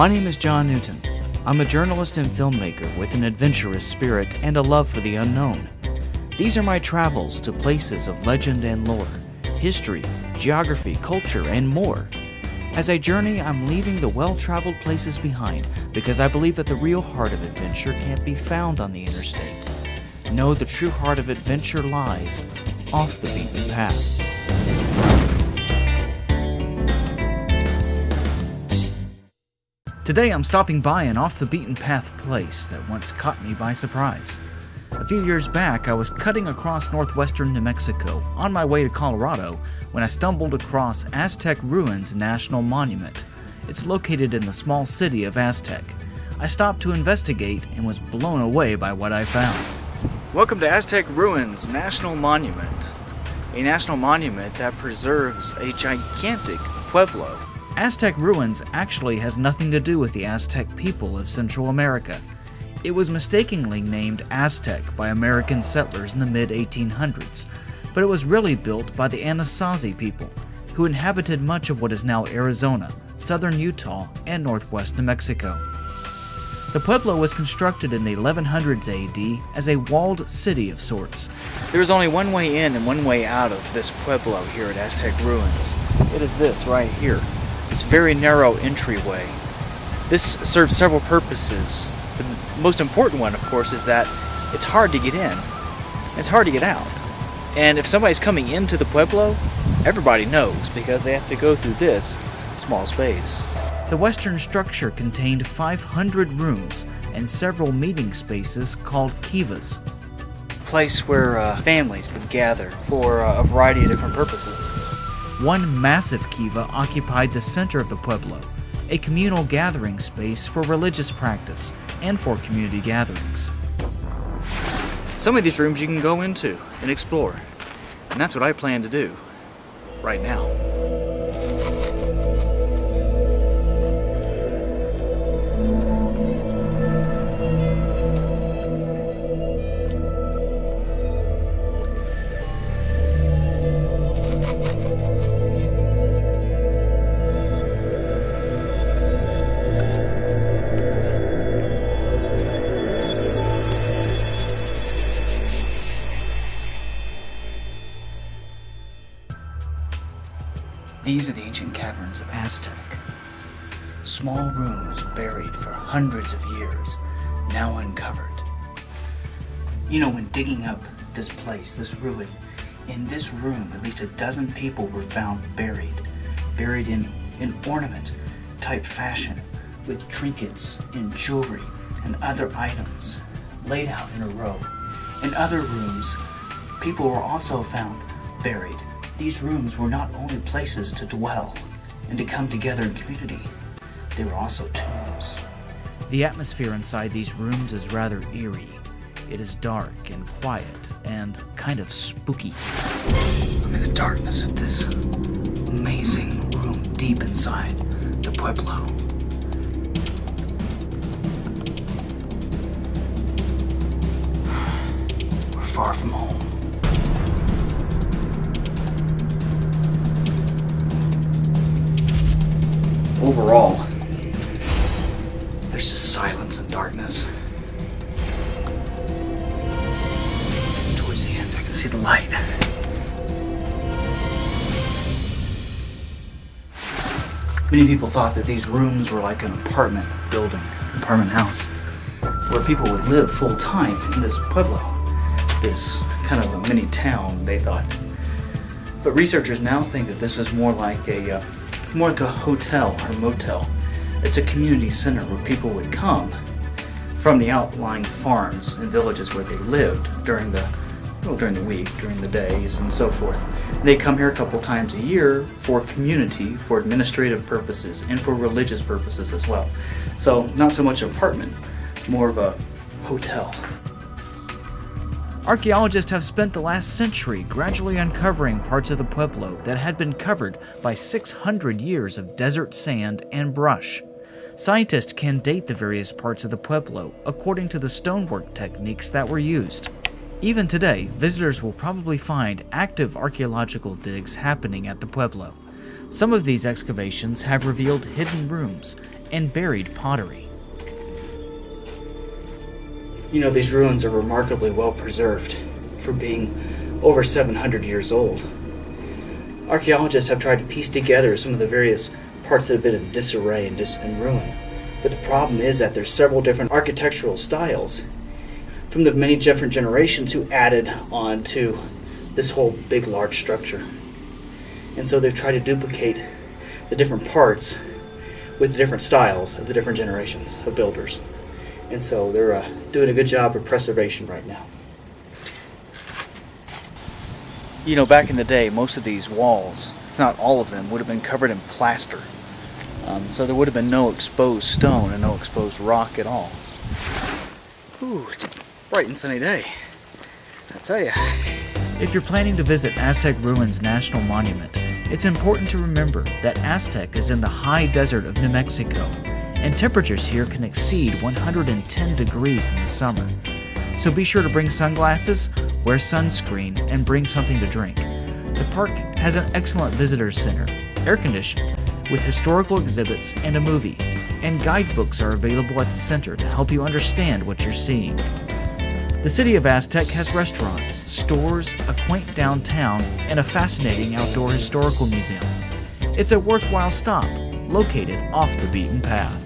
My name is John Newton. I'm a journalist and filmmaker with an adventurous spirit and a love for the unknown. These are my travels to places of legend and lore, history, geography, culture, and more. As I journey, I'm leaving the well-traveled places behind because I believe that the real heart of adventure can't be found on the interstate. No, the true heart of adventure lies off the beaten path. Today I'm stopping by an off-the-beaten-path place that once caught me by surprise. A few years back, I was cutting across northwestern New Mexico on my way to Colorado when I stumbled across Aztec Ruins National Monument. It's located in the small city of Aztec. I stopped to investigate and was blown away by what I found. Welcome to Aztec Ruins National Monument, a national monument that preserves a gigantic pueblo. Aztec Ruins actually has nothing to do with the Aztec people of Central America. It was mistakenly named Aztec by American settlers in the mid-1800s, but it was really built by the Anasazi people, who inhabited much of what is now Arizona, southern Utah, and northwest New Mexico. The pueblo was constructed in the 1100s AD as a walled city of sorts. There is only one way in and one way out of this pueblo here at Aztec Ruins. It is this right here. This very narrow entryway. This serves several purposes. The most important one, of course, is that it's hard to get in. It's hard to get out. And if somebody's coming into the pueblo, everybody knows because they have to go through this small space. The western structure contained 500 rooms and several meeting spaces called kivas. A place where families would gather for a variety of different purposes. One massive kiva occupied the center of the pueblo, a communal gathering space for religious practice and for community gatherings. Some of these rooms you can go into and explore, and that's what I plan to do right now. These are the ancient caverns of Aztec. Small rooms buried for hundreds of years, now uncovered. You know, when digging up this place, this ruin, in this room at least a dozen people were found buried in ornament-type fashion, with trinkets and jewelry and other items laid out in a row. In other rooms, people were also found buried. These rooms were not only places to dwell and to come together in community, they were also tombs. The atmosphere inside these rooms is rather eerie. It is dark and quiet and kind of spooky. I'm in the darkness of this amazing room deep inside the pueblo. We're far from home. Overall, there's just silence and darkness. And towards the end, I can see the light. Many people thought that these rooms were like an apartment building, apartment house, where people would live full time in this pueblo, this kind of a mini town, they thought. But researchers now think that this was more like a hotel or motel. It's a community center where people would come from the outlying farms and villages where they lived during the week, during the days, and so forth. They come here a couple times a year for community, for administrative purposes, and for religious purposes as well. So not so much an apartment, more of a hotel. Archaeologists have spent the last century gradually uncovering parts of the pueblo that had been covered by 600 years of desert sand and brush. Scientists can date the various parts of the pueblo according to the stonework techniques that were used. Even today, visitors will probably find active archaeological digs happening at the pueblo. Some of these excavations have revealed hidden rooms and buried pottery. You know, these ruins are remarkably well preserved for being over 700 years old. Archaeologists have tried to piece together some of the various parts that have been in disarray and ruin. But the problem is that there's several different architectural styles from the many different generations who added on to this whole big, large structure. And so they've tried to duplicate the different parts with the different styles of the different generations of builders. And so they're doing a good job of preservation right now. You know, back in the day, most of these walls, if not all of them, would have been covered in plaster. So there would have been no exposed stone and no exposed rock at all. Ooh, it's a bright and sunny day, I tell you. If you're planning to visit Aztec Ruins National Monument, it's important to remember that Aztec is in the high desert of New Mexico, and temperatures here can exceed 110 degrees in the summer. So be sure to bring sunglasses, wear sunscreen, and bring something to drink. The park has an excellent visitor center, air-conditioned, with historical exhibits and a movie, and guidebooks are available at the center to help you understand what you're seeing. The city of Aztec has restaurants, stores, a quaint downtown, and a fascinating outdoor historical museum. It's a worthwhile stop, located off the beaten path.